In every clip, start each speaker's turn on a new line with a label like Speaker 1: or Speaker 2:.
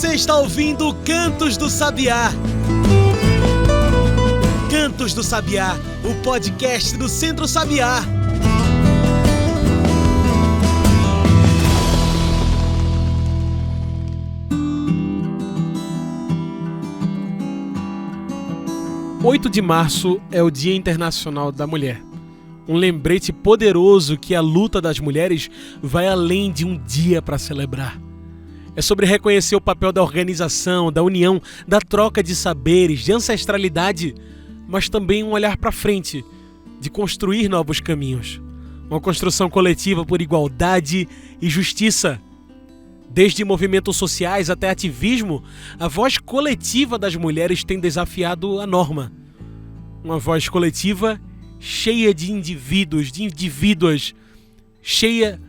Speaker 1: Você está ouvindo Cantos do Sabiá. Cantos do Sabiá, o podcast do Centro Sabiá. O 8 de março é o Dia Internacional da Mulher. Um lembrete poderoso que a luta das mulheres vai além de um dia para celebrar. É sobre reconhecer o papel da organização, da união, da troca de saberes, de ancestralidade, mas também um olhar para frente, de construir novos caminhos. Uma construção coletiva por igualdade e justiça. Desde movimentos sociais até ativismo, a voz coletiva das mulheres tem desafiado a norma. Uma voz coletiva cheia de indivíduos, de indivíduas, cheia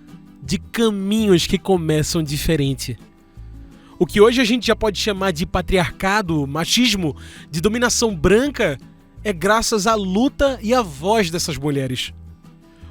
Speaker 1: de caminhos que começam diferente. O que hoje a gente já pode chamar de patriarcado, machismo, de dominação branca, é graças à luta e à voz dessas mulheres.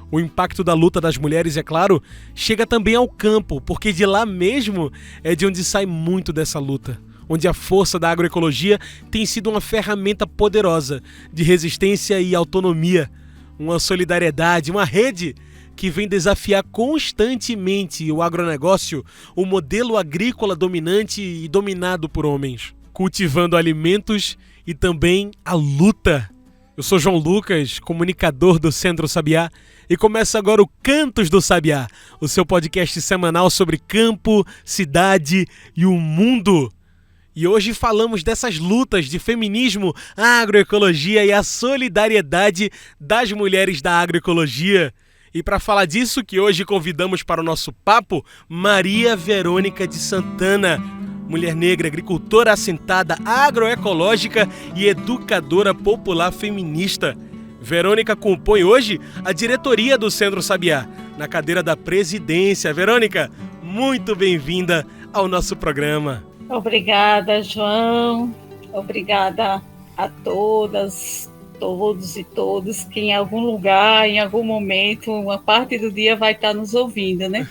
Speaker 1: O impacto da luta das mulheres, é claro, chega também ao campo, porque de lá mesmo é de onde sai muito dessa luta, onde a força da agroecologia tem sido uma ferramenta poderosa de resistência e autonomia, uma solidariedade, uma rede que vem desafiar constantemente o agronegócio, o modelo agrícola dominante e dominado por homens, cultivando alimentos e também a luta. Eu sou João Lucas, comunicador do Centro Sabiá, e começa agora o Cantos do Sabiá, o seu podcast semanal sobre campo, cidade e o mundo. E hoje falamos dessas lutas de feminismo, agroecologia e a solidariedade das mulheres da agroecologia. E para falar disso que hoje convidamos para o nosso papo, Maria Verônica de Santana, mulher negra, agricultora assentada, agroecológica e educadora popular feminista. Verônica compõe hoje a diretoria do Centro Sabiá, na cadeira da presidência. Verônica, muito bem-vinda ao nosso programa.
Speaker 2: Obrigada, João. Obrigada a todas, todos e todas que em algum lugar, em algum momento, uma parte do dia vai estar nos ouvindo, né?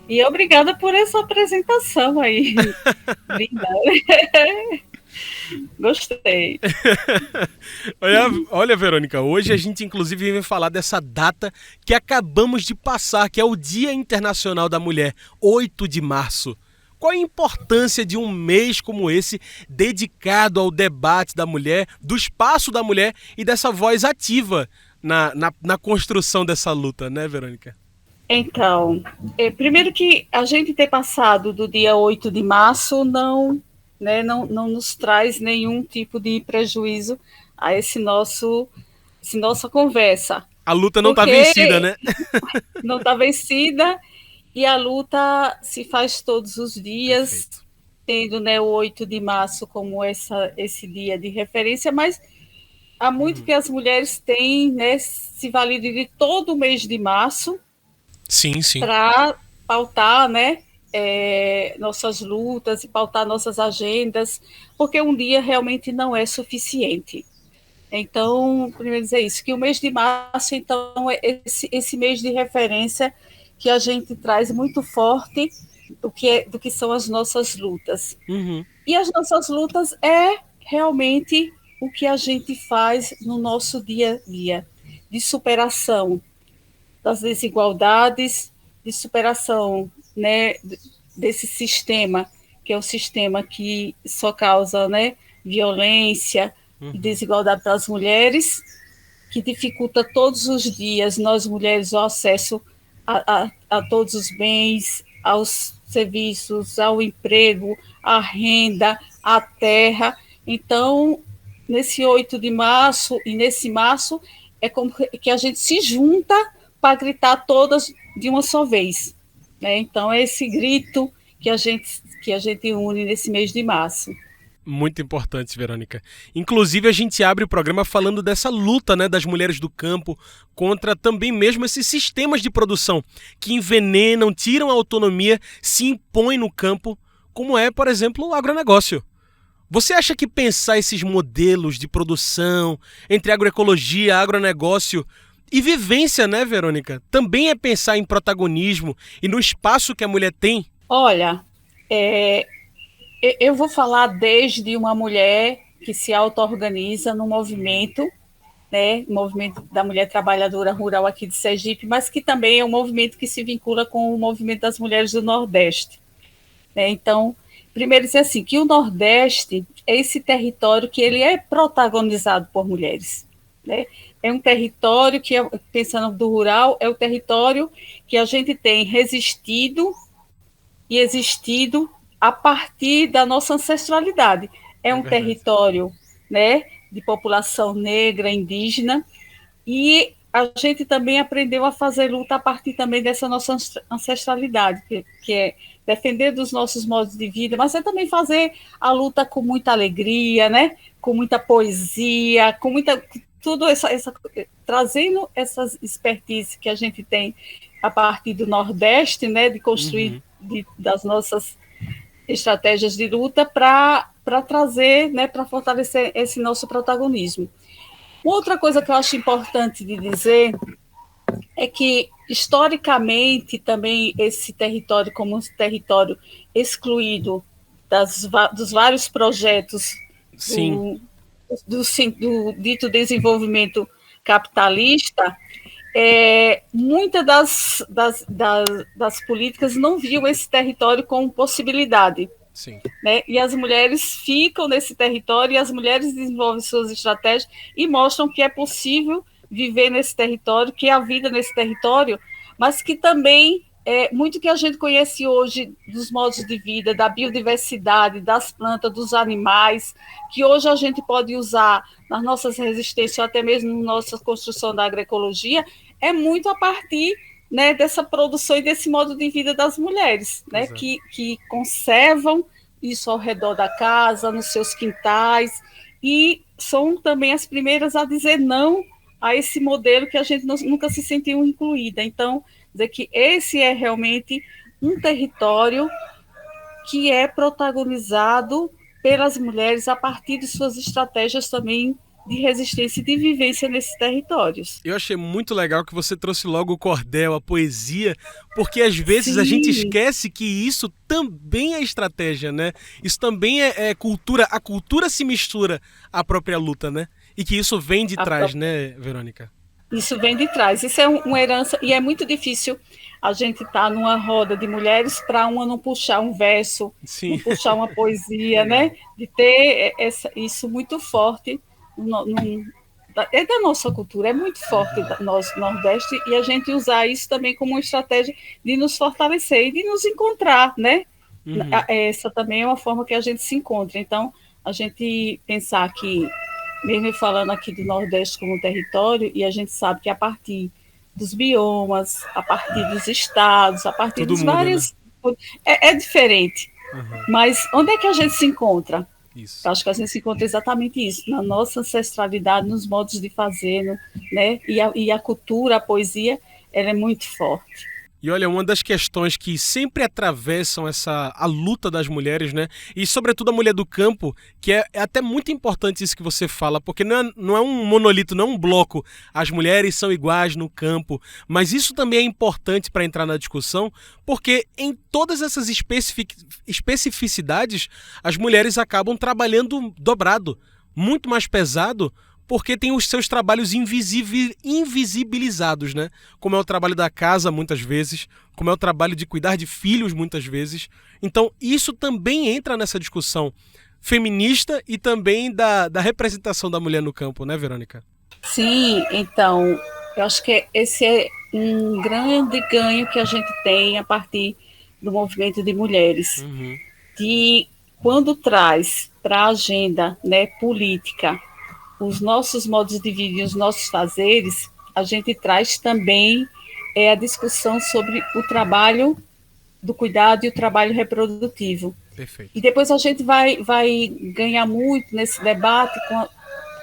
Speaker 2: E obrigada por essa apresentação aí. Linda. Gostei.
Speaker 1: Olha, Verônica, hoje a gente inclusive vai falar dessa data que acabamos de passar, que é o Dia Internacional da Mulher, 8 de março. Qual a importância de um mês como esse dedicado ao debate da mulher, do espaço da mulher e dessa voz ativa na construção dessa luta, né, Verônica?
Speaker 2: Então, primeiro que a gente ter passado do dia 8 de março não nos traz nenhum tipo de prejuízo a nossa conversa.
Speaker 1: A luta não está vencida, né?
Speaker 2: Não está vencida e a luta se faz todos os dias. Perfeito. Tendo, né, o 8 de março como esse dia de referência, mas há muito que as mulheres têm, né, se valido de todo o mês de março.
Speaker 1: Sim.
Speaker 2: Para pautar, né, nossas lutas e pautar nossas agendas, porque um dia realmente não é suficiente. Então, primeiro dizer isso, que o mês de março, então, é esse mês de referência que a gente traz muito forte do que são as nossas lutas.
Speaker 1: Uhum.
Speaker 2: E as nossas lutas é realmente o que a gente faz no nosso dia a dia, de superação das desigualdades, de superação, né, desse sistema, que é um sistema que só causa, né, violência e desigualdade para as mulheres, que dificulta todos os dias nós mulheres o acesso a todos os bens, aos serviços, ao emprego, à renda, à terra. Então, nesse 8 de março e nesse março, é como que a gente se junta para gritar todas de uma só vez, né? Então é esse grito que a gente une nesse mês de março.
Speaker 1: Muito importante, Verônica. Inclusive a gente abre o programa falando dessa luta, né, das mulheres do campo contra também mesmo esses sistemas de produção que envenenam, tiram a autonomia, se impõem no campo, como é, por exemplo, o agronegócio. Você acha que pensar esses modelos de produção entre agroecologia, agronegócio e vivência, né, Verônica, também é pensar em protagonismo e no espaço que a mulher tem?
Speaker 2: Olha, Eu vou falar desde uma mulher que se auto-organiza no movimento, né, movimento da mulher trabalhadora rural aqui de Sergipe, mas que também é um movimento que se vincula com o movimento das mulheres do Nordeste. Né? Então, primeiro dizer assim, que o Nordeste é esse território que ele é protagonizado por mulheres. Né? É um território que, pensando do rural, é o território que a gente tem resistido e existido a partir da nossa ancestralidade. É
Speaker 1: É
Speaker 2: um
Speaker 1: verdade.
Speaker 2: território, né, de população negra, indígena, e a gente também aprendeu a fazer luta a partir também dessa nossa ancestralidade, que é defender dos nossos modos de vida, mas é também fazer a luta com muita alegria, né? Com muita poesia, com muita tudo trazendo essas expertise que a gente tem a partir do Nordeste, né? De construir
Speaker 1: Uhum.
Speaker 2: das nossas estratégias de luta para trazer, né? Para fortalecer esse nosso protagonismo. Outra coisa que eu acho importante de dizer é que, historicamente, também esse território, como um território excluído dos vários projetos
Speaker 1: Sim,
Speaker 2: do, do dito desenvolvimento capitalista, muitas das políticas não viam esse território como possibilidade.
Speaker 1: sim.
Speaker 2: Né? E as mulheres ficam nesse território e as mulheres desenvolvem suas estratégias e mostram que é possível viver nesse território, que a vida nesse território, mas que também muito que a gente conhece hoje dos modos de vida, da biodiversidade, das plantas, dos animais, que hoje a gente pode usar nas nossas resistências, ou até mesmo na nossa construção da agroecologia, é muito a partir, né, dessa produção e desse modo de vida das mulheres, né,
Speaker 1: Exato.
Speaker 2: que conservam isso ao redor da casa, nos seus quintais, e são também as primeiras a dizer não a esse modelo que a gente nunca se sentiu incluída. Então, dizer que esse é realmente um território que é protagonizado pelas mulheres a partir de suas estratégias também de resistência e de vivência nesses territórios.
Speaker 1: Eu achei muito legal que você trouxe logo o cordel, a poesia, porque às vezes a gente
Speaker 2: Sim,
Speaker 1: esquece que isso também é estratégia, né? Isso também é cultura. A cultura se mistura à própria luta, né? E que isso vem de trás, né, Verônica?
Speaker 2: isso vem de trás. Isso é uma herança, e é muito difícil a gente estar tá numa roda de mulheres para uma não puxar um verso, não
Speaker 1: Sim,
Speaker 2: puxar uma poesia,
Speaker 1: legal.
Speaker 2: né? De ter isso muito forte. É da nossa cultura, é muito forte
Speaker 1: Uhum.
Speaker 2: do nosso Nordeste, e a gente usar isso também como uma estratégia de nos fortalecer e de nos encontrar, né?
Speaker 1: Uhum.
Speaker 2: Essa também é uma forma que a gente se encontra. Então, a gente pensar que mesmo falando aqui do Nordeste como território, e a gente sabe que a partir dos biomas, a partir dos estados, a partir
Speaker 1: Tudo
Speaker 2: dos
Speaker 1: muda, né?
Speaker 2: vários. É diferente.
Speaker 1: Uhum.
Speaker 2: Mas onde é que a gente se encontra?
Speaker 1: Isso.
Speaker 2: Eu acho que a gente se encontra exatamente isso, na nossa ancestralidade, nos modos de fazer, né? E a cultura, a poesia, ela é muito forte.
Speaker 1: E olha, uma das questões que sempre atravessam a luta das mulheres, né? E sobretudo a mulher do campo, que é até muito importante isso que você fala, porque não é um monolito, não é um bloco. As mulheres são iguais no campo, mas isso também é importante para entrar na discussão, porque em todas essas especificidades, as mulheres acabam trabalhando dobrado, muito mais pesado, porque tem os seus trabalhos invisibilizados, né? Como é o trabalho da casa, muitas vezes, como é o trabalho de cuidar de filhos, muitas vezes. Então, isso também entra nessa discussão feminista e também da representação da mulher no campo, né, Verônica?
Speaker 2: Sim, então, eu acho que esse é um grande ganho que a gente tem a partir do movimento de mulheres,
Speaker 1: Uhum.
Speaker 2: de quando traz para a agenda, né, política os nossos modos de vida e os nossos fazeres, a gente traz também a discussão sobre o trabalho do cuidado e o trabalho reprodutivo. E
Speaker 1: Perfeito.
Speaker 2: depois a gente vai ganhar muito nesse debate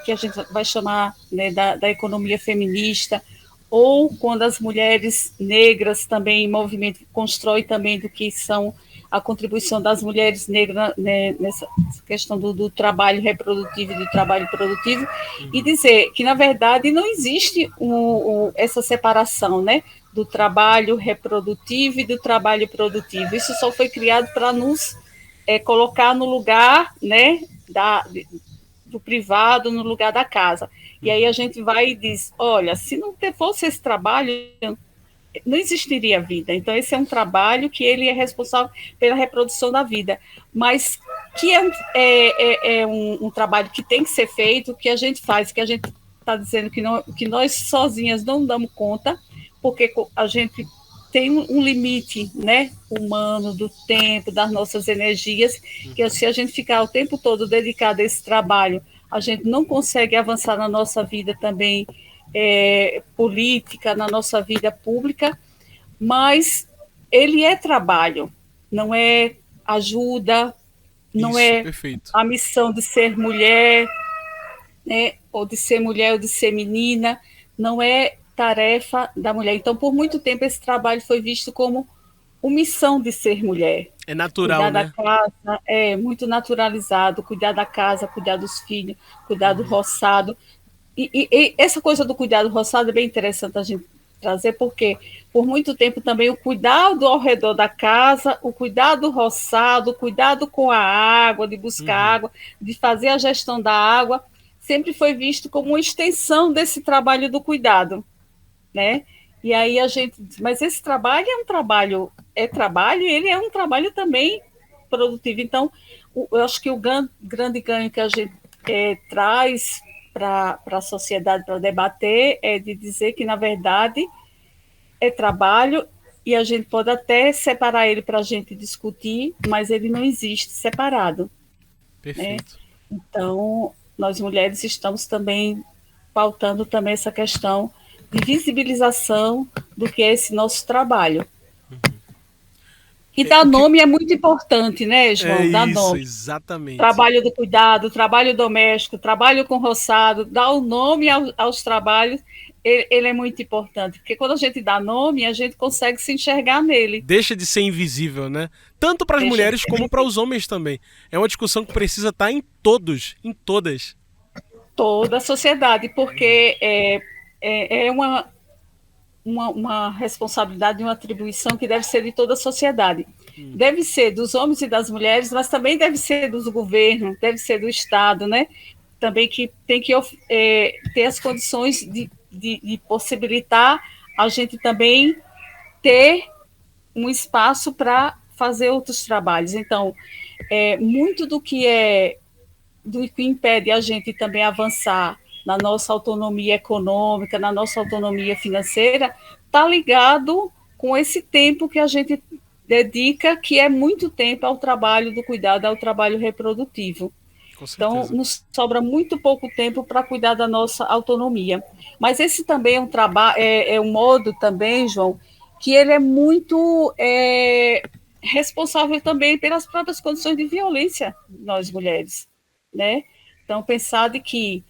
Speaker 2: que a gente vai chamar, né, da economia feminista, ou quando as mulheres negras também em movimento constrói também do que são a contribuição das mulheres negras, né, nessa questão do trabalho reprodutivo e do trabalho produtivo, e
Speaker 1: Uhum.
Speaker 2: dizer que, na verdade, não existe essa separação, né, do trabalho reprodutivo e do trabalho produtivo. Isso só foi criado para nos colocar no lugar, né, do privado, no lugar da casa. E aí a gente vai e diz, olha, se não fosse esse trabalho, não existiria vida. Então, esse é um trabalho que ele é responsável pela reprodução da vida, mas que é um trabalho que tem que ser feito, que a gente faz, que a gente está dizendo que nós sozinhas não damos conta, porque a gente tem um limite, né, humano, do tempo, das nossas energias, que se a gente ficar o tempo todo dedicado a esse trabalho, a gente não consegue avançar na nossa vida também política, na nossa vida pública, mas ele é trabalho, não é ajuda, não
Speaker 1: Isso,
Speaker 2: é
Speaker 1: perfeito.
Speaker 2: a missão de ser mulher, né, ou de ser mulher ou de ser menina, não é tarefa da mulher. Então, por muito tempo, esse trabalho foi visto como omissão de ser mulher.
Speaker 1: É natural,
Speaker 2: Cuidar da
Speaker 1: né?
Speaker 2: casa é muito naturalizado, cuidar da casa, cuidar dos filhos, cuidar do roçado. E essa coisa do cuidado do roçado é bem interessante a gente trazer, porque por muito tempo também o cuidado ao redor da casa, o cuidado do roçado, o cuidado com a água, de buscar água, de fazer a gestão da água, sempre foi visto como uma extensão desse trabalho do cuidado, né? E aí a gente diz, mas esse trabalho é trabalho e ele é um trabalho também produtivo. Então, eu acho que o grande ganho que a gente traz para a sociedade para debater é de dizer que, na verdade, é trabalho e a gente pode até separar ele para a gente discutir, mas ele não existe separado, né?
Speaker 1: Perfeito.
Speaker 2: Então, nós mulheres estamos também pautando também essa questão de visibilização do que é esse nosso trabalho. E dar
Speaker 1: O que
Speaker 2: nome é muito importante, né,
Speaker 1: é
Speaker 2: João? Dar
Speaker 1: isso,
Speaker 2: nome.
Speaker 1: exatamente.
Speaker 2: Trabalho do cuidado, trabalho doméstico, trabalho com roçado, dar o nome aos trabalhos, ele é muito importante, porque quando a gente dá nome, a gente consegue se enxergar nele.
Speaker 1: Deixa de ser invisível, né? Tanto para as
Speaker 2: Deixa de
Speaker 1: mulheres
Speaker 2: ser
Speaker 1: como para os homens também. É uma discussão que precisa estar em todos, em todas.
Speaker 2: toda a sociedade, porque é uma responsabilidade, uma atribuição que deve ser de toda a sociedade. Deve ser dos homens e das mulheres, mas também deve ser dos governos, deve ser do Estado, né? Também que tem que ter as condições de possibilitar a gente também ter um espaço para fazer outros trabalhos. Então, muito do que impede a gente também avançar na nossa autonomia econômica, na nossa autonomia financeira, está ligado com esse tempo que a gente dedica, que é muito tempo ao trabalho do cuidado, ao trabalho reprodutivo.
Speaker 1: Com
Speaker 2: Então,
Speaker 1: certeza.
Speaker 2: nos sobra muito pouco tempo para cuidar da nossa autonomia. Mas esse também é um trabalho, é um modo também, João, que ele é muito responsável também pelas próprias condições de violência nós mulheres, né? Então, pensar de que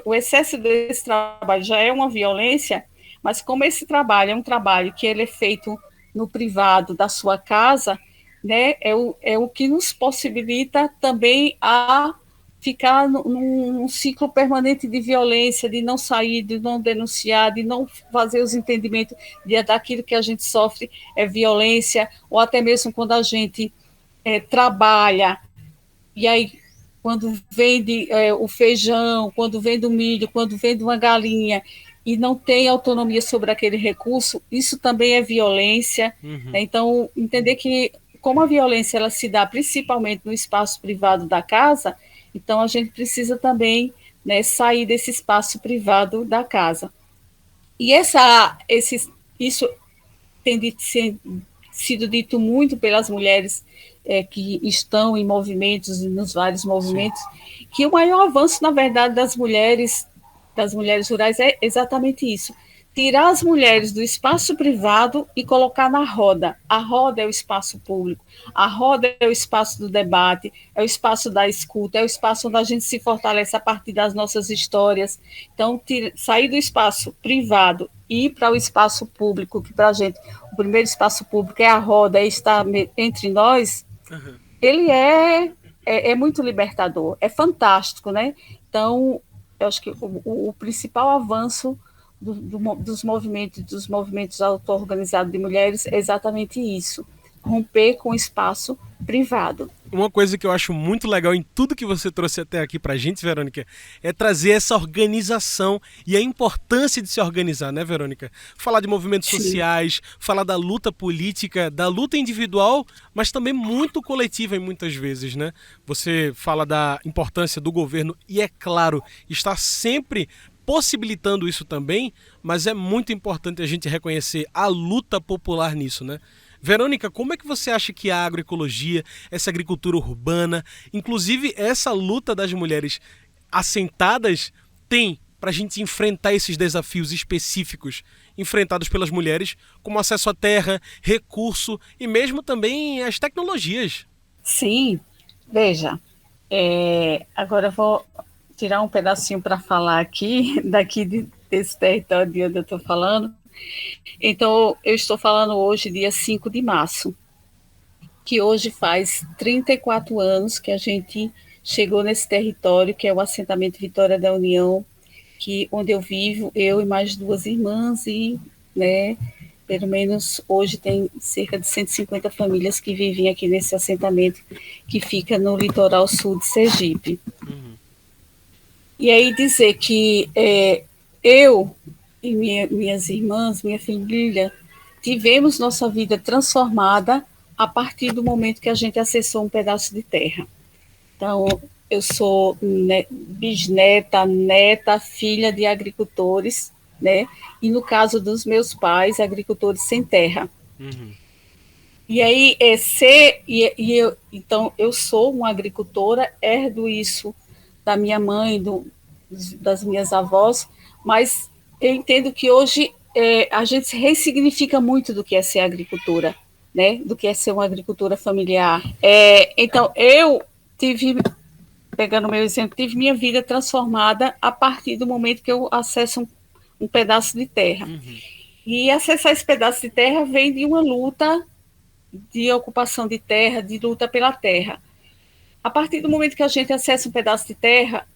Speaker 2: o excesso desse trabalho já é uma violência, mas como esse trabalho é um trabalho que ele é feito no privado da sua casa, né, é o que nos possibilita também a ficar num ciclo permanente de violência, de não sair, de não denunciar, de não fazer os entendimentos daquilo que a gente sofre é violência, ou até mesmo quando a gente trabalha, e aí quando vende o feijão, quando vende o milho, quando vende uma galinha, e não tem autonomia sobre aquele recurso, isso também é violência. Né? Então, entender que como a violência ela se dá principalmente no espaço privado da casa, então a gente precisa também, né, sair desse espaço privado da casa. E isso tem sido dito muito pelas mulheres que estão em movimentos, nos vários
Speaker 1: Sim.
Speaker 2: movimentos, que o maior avanço, na verdade, das mulheres rurais é exatamente isso. Tirar as mulheres do espaço privado e colocar na roda. A roda é o espaço público, a roda é o espaço do debate, é o espaço da escuta, é o espaço onde a gente se fortalece a partir das nossas histórias. Então, sair do espaço privado e ir para o espaço público, que para a gente o primeiro espaço público é a roda, é estar entre nós, ele é muito libertador, é fantástico, né? Então, eu acho que o principal avanço dos movimentos auto-organizados de mulheres é exatamente isso. romper com o espaço privado.
Speaker 1: Uma coisa que eu acho muito legal em tudo que você trouxe até aqui pra gente, Verônica, é trazer essa organização e a importância de se organizar, né, Verônica? Falar de movimentos
Speaker 2: Sim,
Speaker 1: sociais, falar da luta política, da luta individual, mas também muito coletiva em muitas vezes, né? Você fala da importância do governo e, é claro, está sempre possibilitando isso também, mas é muito importante a gente reconhecer a luta popular nisso, né? Verônica, como é que você acha que a agroecologia, essa agricultura urbana, inclusive essa luta das mulheres assentadas, tem para a gente enfrentar esses desafios específicos enfrentados pelas mulheres, como acesso à terra, recurso e mesmo também as tecnologias?
Speaker 2: sim. Veja, agora eu vou tirar um pedacinho para falar aqui, desse território de onde eu estou falando. Então, eu estou falando hoje, dia 5 de março, que hoje faz 34 anos que a gente chegou nesse território, que é o assentamento Vitória da União, que onde eu vivo, eu e mais duas irmãs, e, né, pelo menos hoje tem cerca de 150 famílias que vivem aqui nesse assentamento, que fica no litoral sul de Sergipe.
Speaker 1: Uhum.
Speaker 2: E aí dizer que eu e minhas irmãs, minha família, tivemos nossa vida transformada a partir do momento que a gente acessou um pedaço de terra. Então, eu sou bisneta, neta, filha de agricultores, né? E no caso dos meus pais, agricultores sem terra.
Speaker 1: Uhum.
Speaker 2: E aí, então, eu sou uma agricultora, herdo isso da minha mãe, das minhas avós, mas eu entendo que hoje a gente ressignifica muito do que é ser agricultura, né? Do que é ser uma agricultura familiar. Então, eu tive, pegando o meu exemplo, tive minha vida transformada a partir do momento que eu acesso um pedaço de terra.
Speaker 1: Uhum.
Speaker 2: E acessar esse pedaço de terra vem de uma luta de ocupação de terra, de luta pela terra. A partir do momento que a gente acessa um pedaço de terra,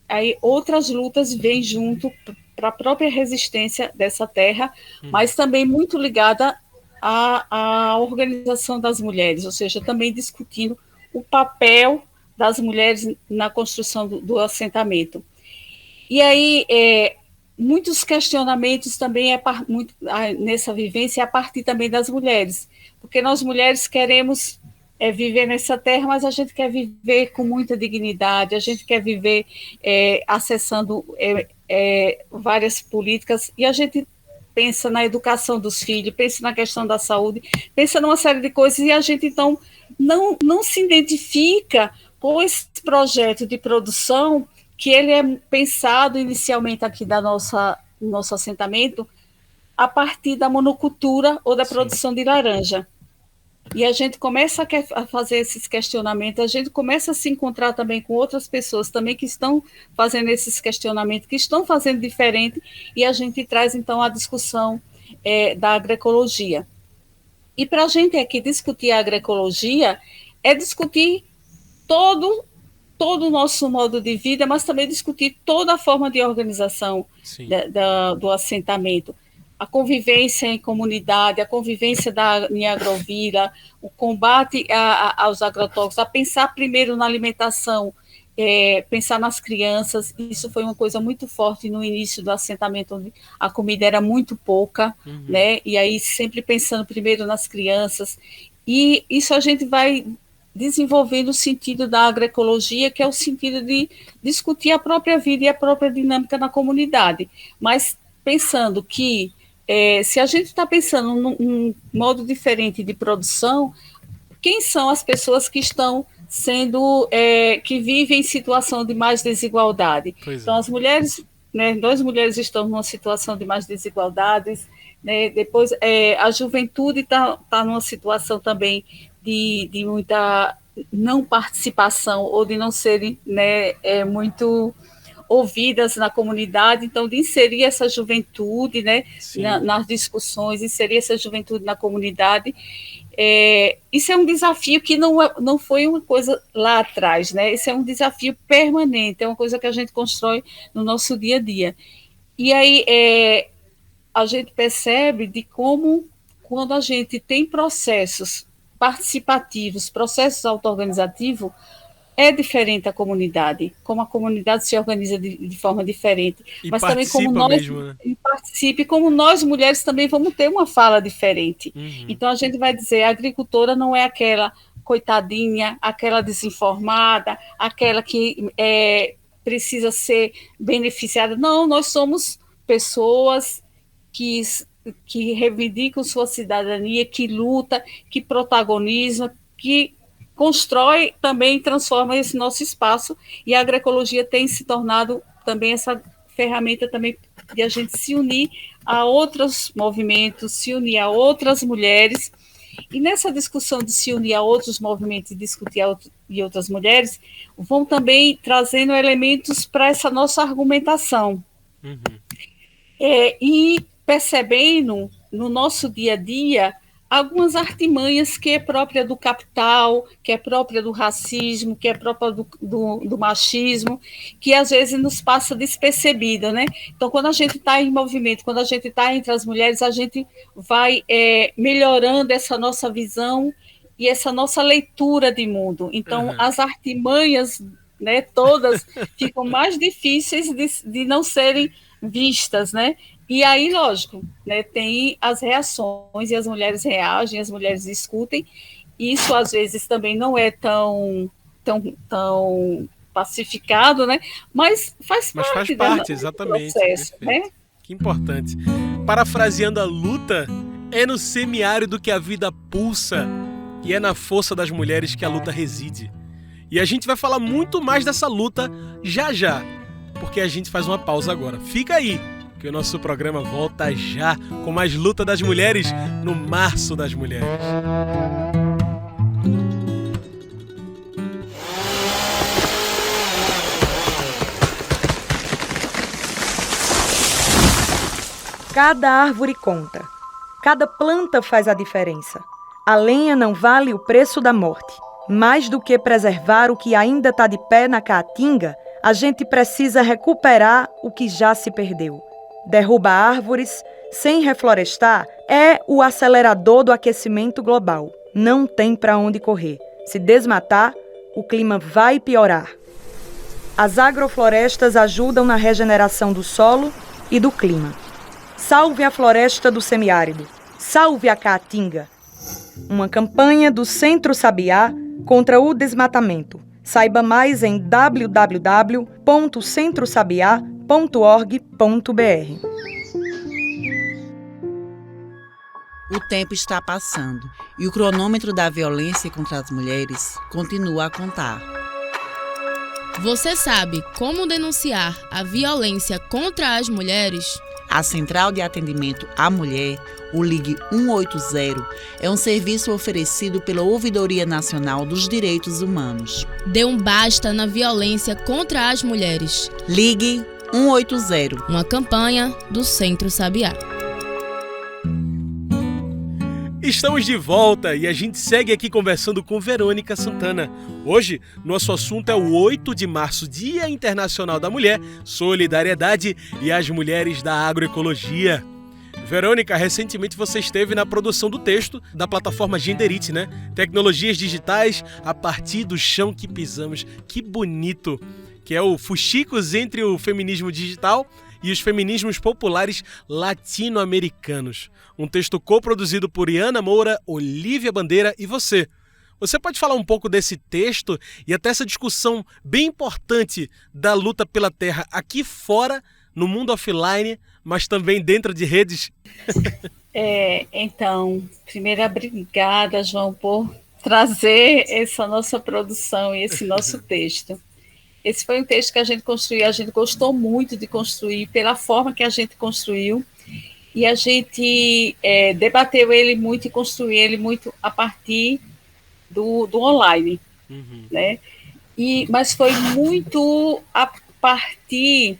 Speaker 2: aí outras lutas vêm junto para a própria resistência dessa terra, mas também muito ligada à organização das mulheres, ou seja, também discutindo o papel das mulheres na construção do assentamento. E aí, muitos questionamentos também nessa vivência é a partir também das mulheres, porque nós mulheres queremos viver nessa terra, mas a gente quer viver com muita dignidade, a gente quer viver acessando várias políticas, e a gente pensa na educação dos filhos, pensa na questão da saúde, pensa numa série de coisas, e a gente, então, não se identifica com esse projeto de produção que ele é pensado inicialmente aqui nosso assentamento a partir da monocultura ou da
Speaker 1: Sim.
Speaker 2: produção de laranja. E a gente começa a fazer esses questionamentos, a gente começa a se encontrar também com outras pessoas também que estão fazendo esses questionamentos, que estão fazendo diferente, e a gente traz, então, a discussão da agroecologia. E para a gente aqui discutir a agroecologia, é discutir todo o nosso modo de vida, mas também discutir toda a forma de organização do assentamento. A convivência em comunidade, a convivência em agrovila, o combate aos agrotóxicos, a pensar primeiro na alimentação, pensar nas crianças. Isso foi uma coisa muito forte no início do assentamento, onde a comida era muito pouca, né? E aí sempre pensando primeiro nas crianças. E isso a gente vai desenvolvendo o sentido da agroecologia, que é o sentido de discutir a própria vida e a própria dinâmica na comunidade, mas pensando que se a gente está pensando num modo diferente de produção, quem são as pessoas que estão que vivem em situação de mais desigualdade? Então, as mulheres, né, nós mulheres estamos numa situação de mais desigualdades, né, depois a juventude está numa situação também de muita não participação ou de não serem, né, muito ouvidas na comunidade, então de inserir essa juventude, né, nas discussões, inserir essa juventude na comunidade. Isso é um desafio que não foi uma coisa lá atrás, né? Isso é um desafio permanente, é uma coisa que a gente constrói no nosso dia a dia. E aí a gente percebe de como, quando a gente tem processos participativos, processos auto-organizativos, é diferente a comunidade, como a comunidade se organiza de forma diferente,
Speaker 1: E
Speaker 2: mas também como
Speaker 1: participa
Speaker 2: nós
Speaker 1: mesmo, né?
Speaker 2: participe, como nós mulheres também vamos ter uma fala diferente.
Speaker 1: Uhum.
Speaker 2: Então a gente vai dizer, a agricultora não é aquela coitadinha, aquela desinformada, aquela que precisa ser beneficiada. Não, nós somos pessoas que que reivindicam sua cidadania, que luta, que protagoniza, que constrói também e transforma esse nosso espaço, e a agroecologia tem se tornado também essa ferramenta também de a gente se unir a outros movimentos, se unir a outras mulheres, e nessa discussão de se unir a outros movimentos e discutir e outras mulheres, vão também trazendo elementos para essa nossa argumentação.
Speaker 1: Uhum.
Speaker 2: E percebendo no nosso dia a dia algumas artimanhas que é própria do capital, que é própria do racismo, que é própria do machismo, que às vezes nos passa despercebida, né? Então, quando a gente está em movimento, quando a gente está entre as mulheres, a gente vai melhorando essa nossa visão e essa nossa leitura de mundo. Então, as artimanhas, né, todas ficam mais difíceis de não serem vistas, né? E aí, lógico, né, tem as reações e as mulheres reagem, as mulheres discutem. Isso às vezes também não é tão pacificado, né? Mas faz
Speaker 1: parte,
Speaker 2: do
Speaker 1: exatamente.
Speaker 2: processo,
Speaker 1: Perfeito.
Speaker 2: né?
Speaker 1: Que importante. Parafraseando a luta, é no semiárido que a vida pulsa e é na força das mulheres que a luta reside. E a gente vai falar muito mais dessa luta já já, porque a gente faz uma pausa agora. Fica aí, que o nosso programa volta já com mais luta das mulheres no Março das Mulheres.
Speaker 3: Cada árvore conta. Cada planta faz a diferença. A lenha não vale o preço da morte. Mais do que preservar o que ainda está de pé na caatinga, a gente precisa recuperar o que já se perdeu. Derruba árvores sem reflorestar é o acelerador do aquecimento global. Não tem para onde correr. Se desmatar, o clima vai piorar. As agroflorestas ajudam na regeneração do solo e do clima. Salve a floresta do semiárido. Salve a caatinga. Uma campanha do Centro Sabiá contra o desmatamento. Saiba mais em www.centrosabiá.org.br.
Speaker 4: O tempo está passando e o cronômetro da violência contra as mulheres continua a contar.
Speaker 5: Você sabe como denunciar a violência contra as mulheres?
Speaker 4: A Central de Atendimento à Mulher, o Ligue 180, é um serviço oferecido pela Ouvidoria Nacional dos Direitos Humanos.
Speaker 5: Dê um basta na violência contra as mulheres.
Speaker 4: Ligue 180.
Speaker 5: Uma campanha do Centro Sabiá.
Speaker 1: Estamos de volta e a gente segue aqui conversando com Verônica Santana. Hoje, nosso assunto é o 8 de março, Dia Internacional da Mulher, Solidariedade e as Mulheres da Agroecologia. Verônica, recentemente você esteve na produção do texto da plataforma Genderit, né? Tecnologias digitais a partir do chão que pisamos. Que bonito! Que é o fuxicos entre o feminismo digital e os feminismos populares latino-americanos. Um texto coproduzido por Iana Moura, Olívia Bandeira e você. Você pode falar um pouco desse texto e até essa discussão bem importante da luta pela terra aqui fora, no mundo offline, mas também dentro de redes?
Speaker 2: Então, primeiro, obrigada, João, por trazer essa nossa produção e esse nosso texto. Esse foi um texto que a gente construiu, a gente gostou muito de construir, pela forma que a gente construiu, e a gente debateu ele muito e construiu ele muito a partir do online, né? Mas foi muito a partir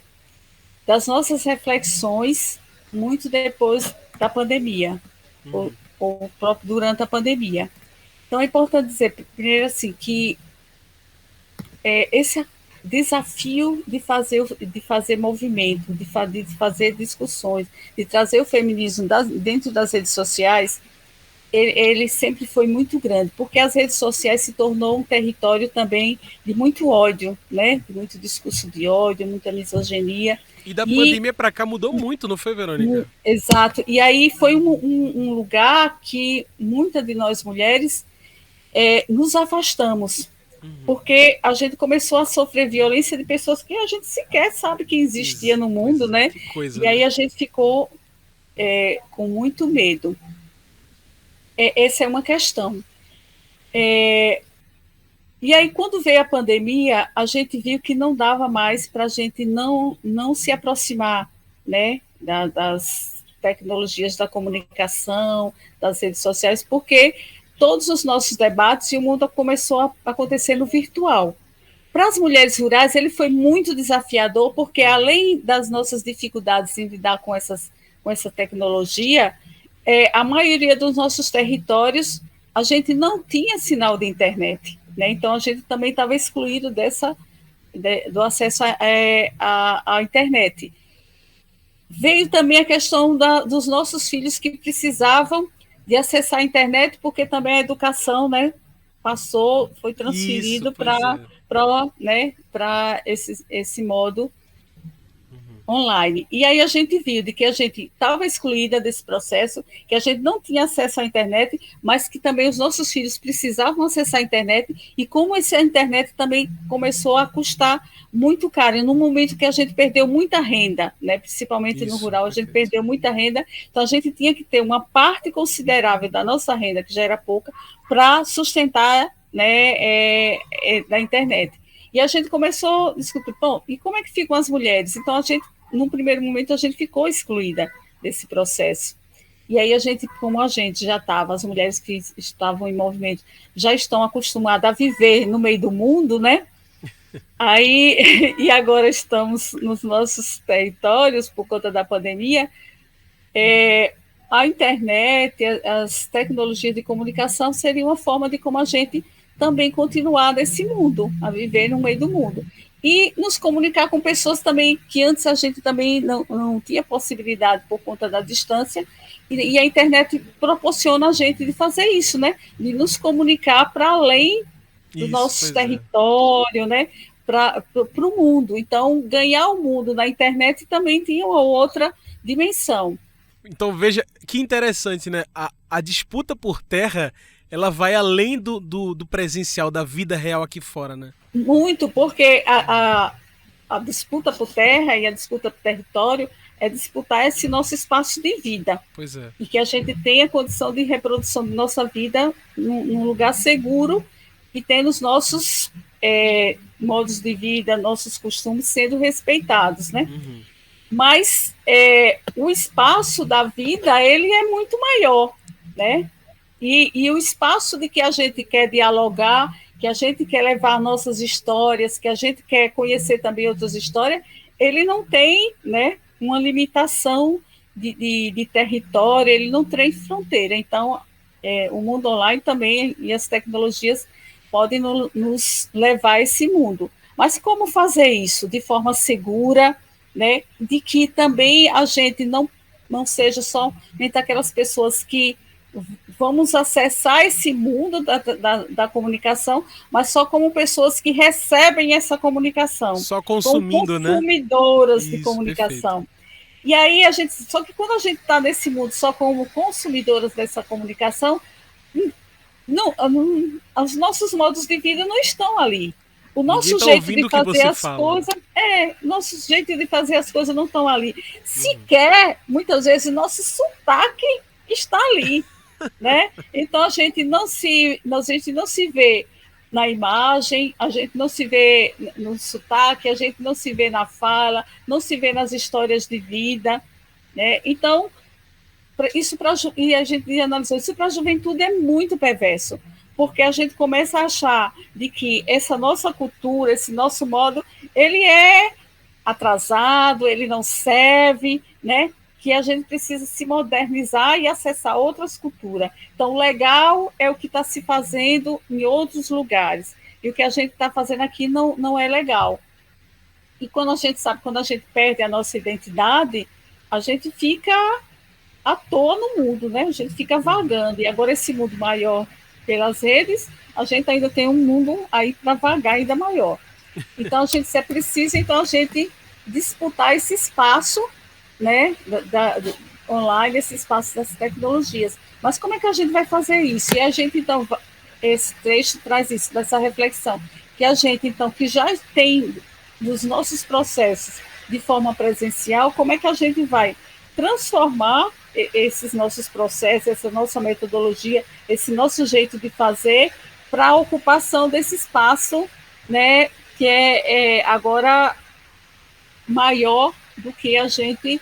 Speaker 2: das nossas reflexões, muito depois da pandemia, ou próprio durante a pandemia. Então é importante dizer, primeiro assim, que esse desafio de fazer movimento, de fazer discussões, de trazer o feminismo dentro das redes sociais, ele sempre foi muito grande, porque as redes sociais se tornou um território também de muito ódio, né? De muito discurso de ódio, muita misoginia.
Speaker 1: E da pandemia para cá mudou muito, não foi, Verônica?
Speaker 2: Exato. E aí foi um lugar que muitas de nós mulheres nos afastamos, porque a gente começou a sofrer violência de pessoas que a gente sequer sabe que existia no mundo, né?
Speaker 1: Que coisa,
Speaker 2: e aí
Speaker 1: né?
Speaker 2: a gente ficou com muito medo. Essa é uma questão. E aí, quando veio a pandemia, a gente viu que não dava mais para a gente não se aproximar, né, das tecnologias da comunicação, das redes sociais, porque todos os nossos debates e o mundo começou a acontecer no virtual. Para as mulheres rurais, ele foi muito desafiador, porque além das nossas dificuldades em lidar com essa tecnologia, a maioria dos nossos territórios a gente não tinha sinal de internet, né? Então a gente também estava excluído do acesso à internet. Veio também a questão dos nossos filhos que precisavam de acessar a internet, porque também a educação, né, foi transferido para né, esse modo online. E aí a gente viu de que a gente estava excluída desse processo, que a gente não tinha acesso à internet, mas que também os nossos filhos precisavam acessar a internet, e como essa internet também começou a custar muito caro, e no momento que a gente perdeu muita renda, né, principalmente no rural, a gente perdeu muita renda, então a gente tinha que ter uma parte considerável da nossa renda, que já era pouca, para sustentar, né, da internet. E a gente começou a discutir, bom, e como é que ficam as mulheres? Então, num primeiro momento, a gente ficou excluída desse processo. E aí como a gente já estava, as mulheres que estavam em movimento já estão acostumadas a viver no meio do mundo, né? E agora estamos nos nossos territórios por conta da pandemia. A internet, as tecnologias de comunicação seriam uma forma de como a gente também continuar nesse mundo, a viver no meio do mundo. E nos comunicar com pessoas também que antes a gente também não tinha possibilidade por conta da distância, e a internet proporciona a gente de fazer isso, né? De nos comunicar para além do nosso território, né? Para o mundo. Então, ganhar o mundo na internet também tinha uma outra dimensão.
Speaker 1: Então veja que interessante, né? A disputa por terra, ela vai além do presencial, da vida real aqui fora, né?
Speaker 2: Muito, porque a disputa por terra e a disputa por território é disputar esse nosso espaço de vida.
Speaker 1: Pois é.
Speaker 2: E que a gente tenha condição de reprodução de nossa vida num lugar seguro e tendo os nossos modos de vida, nossos costumes sendo respeitados, né?
Speaker 1: Uhum.
Speaker 2: Mas o espaço da vida, ele é muito maior, né? E o espaço de que a gente quer dialogar, que a gente quer levar nossas histórias, que a gente quer conhecer também outras histórias, ele não tem, né, uma limitação de território, ele não tem fronteira. Então, o mundo online também e as tecnologias podem nos levar a esse mundo. Mas como fazer isso de forma segura, né, de que também a gente não seja somente aquelas pessoas que vamos acessar esse mundo da comunicação, mas só como pessoas que recebem essa comunicação.
Speaker 1: Só consumindo,
Speaker 2: como consumidoras, né? De comunicação.
Speaker 1: Perfeito.
Speaker 2: E aí só que quando a gente está nesse mundo só como consumidoras dessa comunicação, os nossos modos de vida não estão ali. O nosso jeito de fazer as coisas, nosso jeito de fazer as coisas não estão ali. Sequer, muitas vezes, nosso sotaque está ali, né? Então a gente não se vê na imagem, a gente não se vê no sotaque, a gente não se vê na fala, não se vê nas histórias de vida, né? Então, e a gente analisou isso para a juventude é muito perverso, porque a gente começa a achar de que essa nossa cultura, esse nosso modo, ele é atrasado, ele não serve, né? Que a gente precisa se modernizar e acessar outras culturas. Então, legal é o que está se fazendo em outros lugares, e o que a gente está fazendo aqui não é legal. E quando a gente perde a nossa identidade, a gente fica à toa no mundo, né? A gente fica vagando. E agora esse mundo maior pelas redes, a gente ainda tem um mundo aí para vagar ainda maior. Então, se é preciso, então a gente disputar esse espaço, né, online, esse espaço das tecnologias. Mas como é que a gente vai fazer isso? E a gente, então, esse trecho traz isso, dessa reflexão, que a gente, então, que já tem nos nossos processos de forma presencial, como é que a gente vai transformar esses nossos processos, essa nossa metodologia, esse nosso jeito de fazer para a ocupação desse espaço, né, que é agora maior do que a gente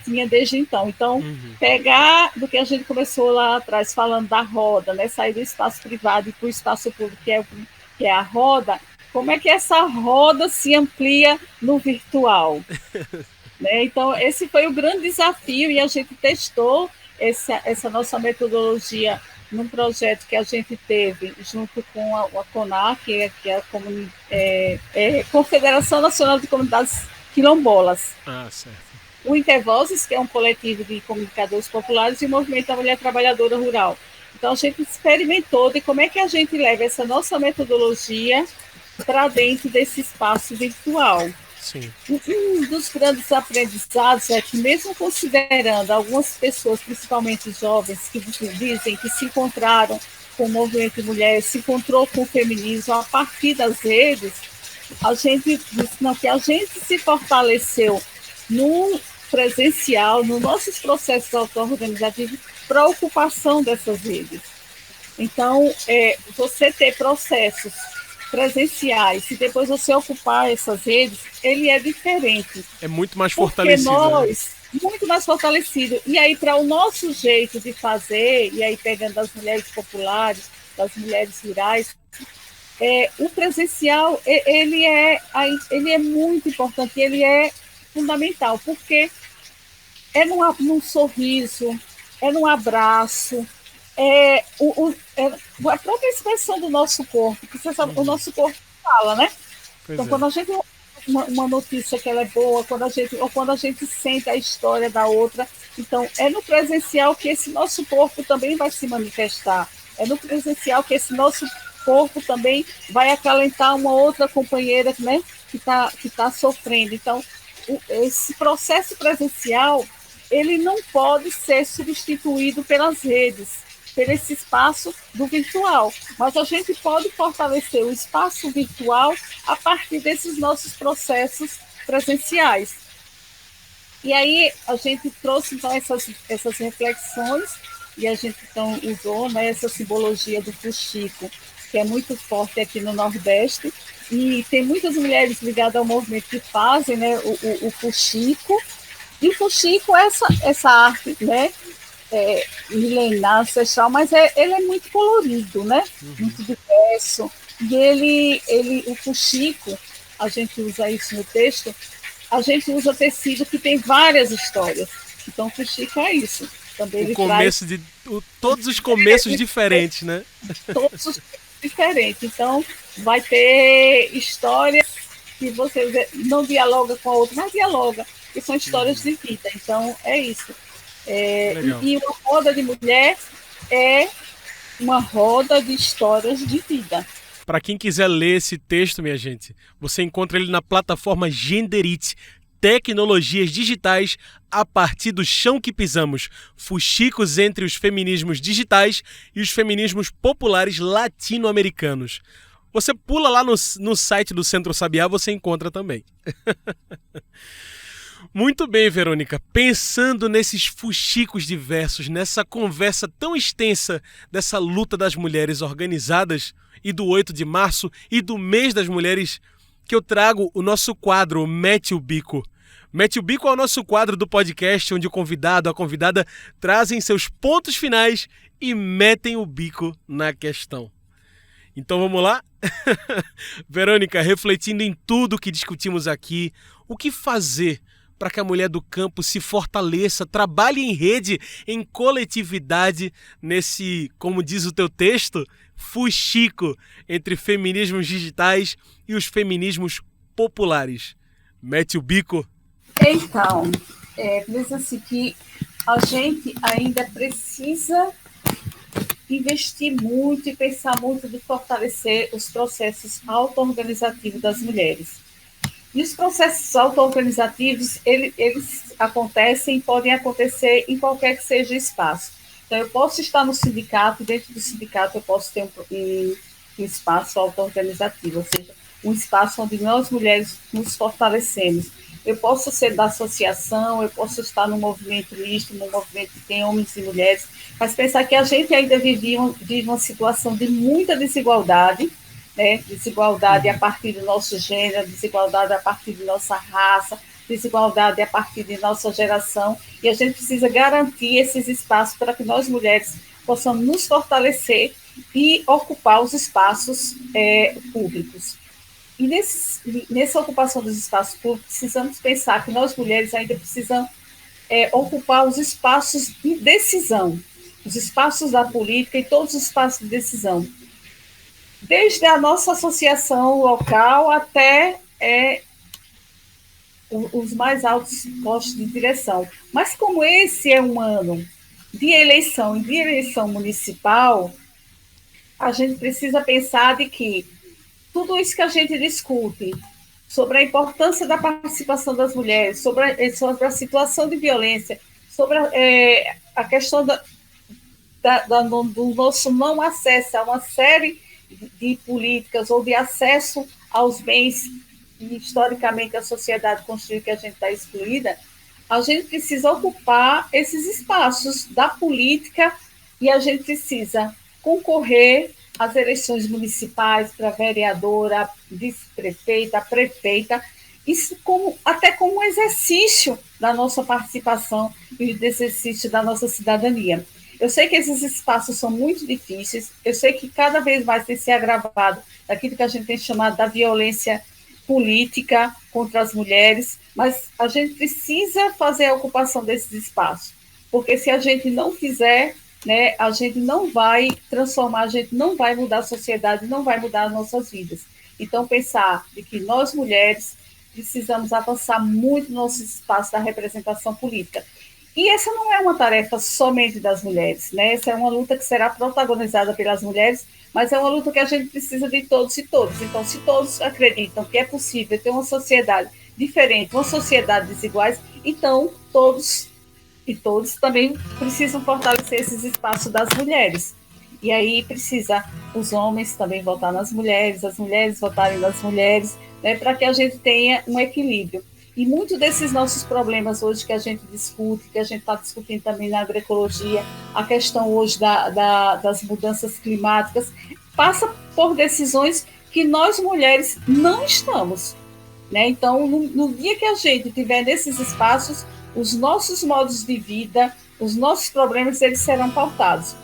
Speaker 2: tinha desde então. Então, pegar do que a gente começou lá atrás, falando da roda, né, sair do espaço privado e para o espaço público, que é a roda, como é que essa roda se amplia no virtual? Né? Então, esse foi o grande desafio, e a gente testou essa nossa metodologia num projeto que a gente teve junto com a CONAC, que é a Confederação Nacional de Comunidades Quilombolas.
Speaker 1: Certo.
Speaker 2: O Intervozes, que é um coletivo de comunicadores populares, e o Movimento da Mulher Trabalhadora Rural. Então, a gente experimentou de como é que a gente leva essa nossa metodologia para dentro desse espaço virtual.
Speaker 1: Sim.
Speaker 2: Um dos grandes aprendizados é que, mesmo considerando algumas pessoas, principalmente jovens, que dizem que se encontraram com o movimento de mulheres, se encontrou com o feminismo a partir das redes, a gente disse não, que a gente se fortaleceu no presencial, nos nossos processos auto-organizativos, para a ocupação dessas redes. Então, você ter processos presenciais, se depois você ocupar essas redes, ele é diferente.
Speaker 1: É muito mais fortalecido.
Speaker 2: Nós, muito mais fortalecido. E aí, para o nosso jeito de fazer, e aí pegando das mulheres populares, das mulheres rurais, o presencial, ele é muito importante, ele é fundamental, porque é num sorriso, é num abraço, a própria expressão do nosso corpo, porque você sabe, o nosso corpo fala, né? Então, quando a gente uma notícia que ela é boa, quando a gente sente a história da outra, então é no presencial que esse nosso corpo também vai se manifestar, é no presencial que esse nosso corpo também vai acalentar uma outra companheira, né, que tá sofrendo. Então, esse processo presencial, ele não pode ser substituído pelas redes, por esse espaço do virtual, mas a gente pode fortalecer o espaço virtual a partir desses nossos processos presenciais. E aí a gente trouxe então essas reflexões, e a gente então usou, né, essa simbologia do fuxico, que é muito forte aqui no Nordeste, e tem muitas mulheres ligadas ao movimento que fazem, né, o fuxico, e o fuxico é essa arte, né, milenar, ancestral, mas ele é muito colorido, né? Muito diverso. E o fuxico, a gente usa isso no texto, a gente usa tecido que tem várias histórias. Então, o fuxico é isso. Também ele
Speaker 1: começo
Speaker 2: traz...
Speaker 1: todos os começos diferentes, né?
Speaker 2: Todos os diferentes. Então, vai ter histórias que você não dialoga com a outra, mas dialoga, que são histórias de vida. Então, é isso. E uma roda de mulher é uma roda de histórias de vida.
Speaker 1: Para quem quiser ler esse texto, minha gente, você encontra ele na plataforma Genderit, Tecnologias Digitais a partir do chão que pisamos, fuxicos entre os feminismos digitais e os feminismos populares latino-americanos. Você pula lá no site do Centro Sabiá, você encontra também. Muito bem, Verônica. Pensando nesses fuxicos diversos, nessa conversa tão extensa dessa luta das mulheres organizadas e do 8 de março e do mês das mulheres, que eu trago o nosso quadro Mete o Bico. Mete o Bico é o nosso quadro do podcast onde o convidado, a convidada trazem seus pontos finais e metem o bico na questão. Então vamos lá? Verônica, refletindo em tudo que discutimos aqui, o que fazer para que a mulher do campo se fortaleça, trabalhe em rede, em coletividade, nesse, como diz o teu texto, fuxico entre feminismos digitais e os feminismos populares. Mete o bico.
Speaker 2: Então, diz assim que a gente ainda precisa investir muito e pensar muito de fortalecer os processos auto-organizativos das mulheres. E os processos auto-organizativos, eles acontecem e podem acontecer em qualquer que seja o espaço. Então, eu posso estar no sindicato, dentro do sindicato eu posso ter um espaço auto-organizativo, ou seja, um espaço onde nós mulheres nos fortalecemos. Eu posso ser da associação, eu posso estar no movimento misto, no movimento que tem homens e mulheres, mas pensar que a gente ainda vive uma situação de muita desigualdade, né? Desigualdade a partir do nosso gênero, desigualdade a partir de nossa raça, desigualdade a partir de nossa geração, e a gente precisa garantir esses espaços para que nós mulheres possamos nos fortalecer e ocupar os espaços públicos. E nessa ocupação dos espaços públicos, precisamos pensar que nós mulheres ainda precisamos ocupar os espaços de decisão, os espaços da política e todos os espaços de decisão, desde a nossa associação local até os mais altos postos de direção. Mas como esse é um ano de eleição e de eleição municipal, a gente precisa pensar de que tudo isso que a gente discute sobre a importância da participação das mulheres, sobre a situação de violência, sobre a questão do nosso não acesso a uma série de políticas ou de acesso aos bens que historicamente a sociedade construiu que a gente está excluída, a gente precisa ocupar esses espaços da política e a gente precisa concorrer às eleições municipais para vereadora, vice-prefeita, prefeita, isso até como um exercício da nossa participação e do exercício da nossa cidadania. Eu sei que esses espaços são muito difíceis, eu sei que cada vez mais tem se agravado daquilo que a gente tem chamado da violência política contra as mulheres, mas a gente precisa fazer a ocupação desses espaços, porque se a gente não fizer, né, a gente não vai transformar, a gente não vai mudar a sociedade, não vai mudar as nossas vidas. Então, pensar de que nós, mulheres, precisamos avançar muito no nosso espaço da representação política. E essa não é uma tarefa somente das mulheres, né? Essa é uma luta que será protagonizada pelas mulheres, mas é uma luta que a gente precisa de todos e todas. Então, se todos acreditam que é possível ter uma sociedade diferente, uma sociedade desiguais, então todos e todos também precisam fortalecer esses espaços das mulheres. E aí precisa os homens também votar nas mulheres, as mulheres votarem nas mulheres, né, para que a gente tenha um equilíbrio. E muitos desses nossos problemas hoje que a gente discute, que a gente está discutindo também na agroecologia, a questão hoje das mudanças climáticas, passa por decisões que nós mulheres não estamos, né? Então, no dia que a gente estiver nesses espaços, os nossos modos de vida, os nossos problemas, eles serão pautados.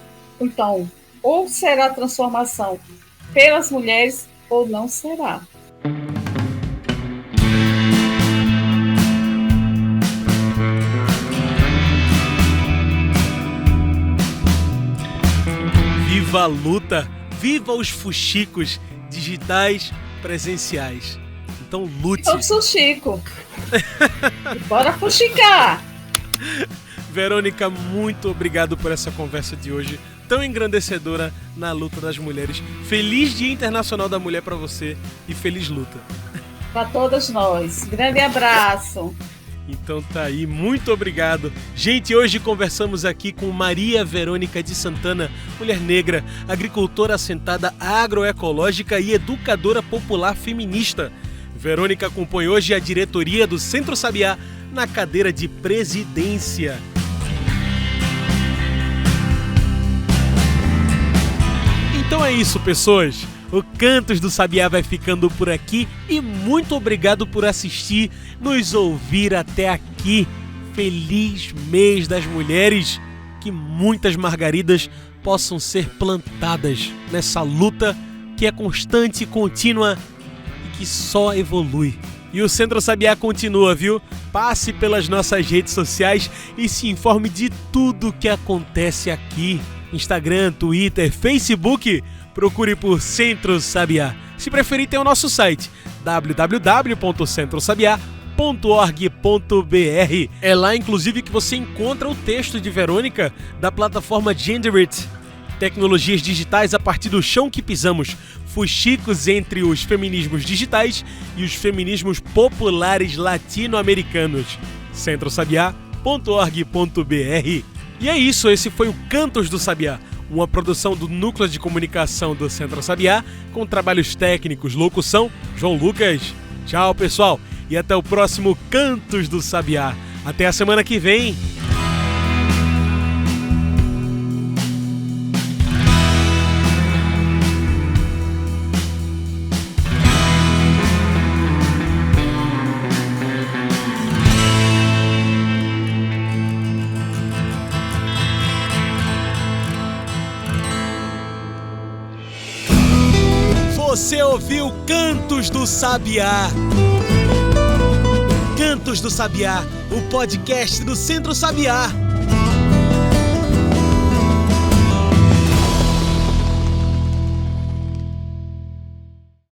Speaker 2: Então, ou será transformação pelas mulheres, ou não será.
Speaker 1: Viva a luta! Viva os fuxicos digitais presenciais! Então lute!
Speaker 2: Eu sou Chico! Bora fuxicar!
Speaker 1: Verônica, muito obrigado por essa conversa de hoje, tão engrandecedora na luta das mulheres. Feliz Dia Internacional da Mulher para você e feliz luta.
Speaker 2: Para todas nós. Grande abraço.
Speaker 1: Então tá aí, muito obrigado. Gente, hoje conversamos aqui com Maria Verônica de Santana, mulher negra, agricultora assentada agroecológica e educadora popular feminista. Verônica compõe hoje a diretoria do Centro Sabiá na cadeira de presidência. Então é isso, pessoas. O Cantos do Sabiá vai ficando por aqui e muito obrigado por assistir, nos ouvir até aqui. Feliz mês das mulheres, que muitas margaridas possam ser plantadas nessa luta que é constante e contínua e que só evolui. E o Centro Sabiá continua, viu? Passe pelas nossas redes sociais e se informe de tudo que acontece aqui. Instagram, Twitter, Facebook, procure por Centro Sabiá. Se preferir, tem o nosso site www.centrosabiá.org.br. É lá, inclusive, que você encontra o texto de Verônica da plataforma Genderit. Tecnologias digitais a partir do chão que pisamos, fuxicos entre os feminismos digitais e os feminismos populares latino-americanos. centrosabiá.org.br. E é isso, esse foi o Cantos do Sabiá, uma produção do Núcleo de Comunicação do Centro Sabiá, com trabalhos técnicos, locução, João Lucas. Tchau, pessoal, e até o próximo Cantos do Sabiá. Até a semana que vem! Você ouviu Cantos do Sabiá. Cantos do Sabiá, o podcast do Centro Sabiá.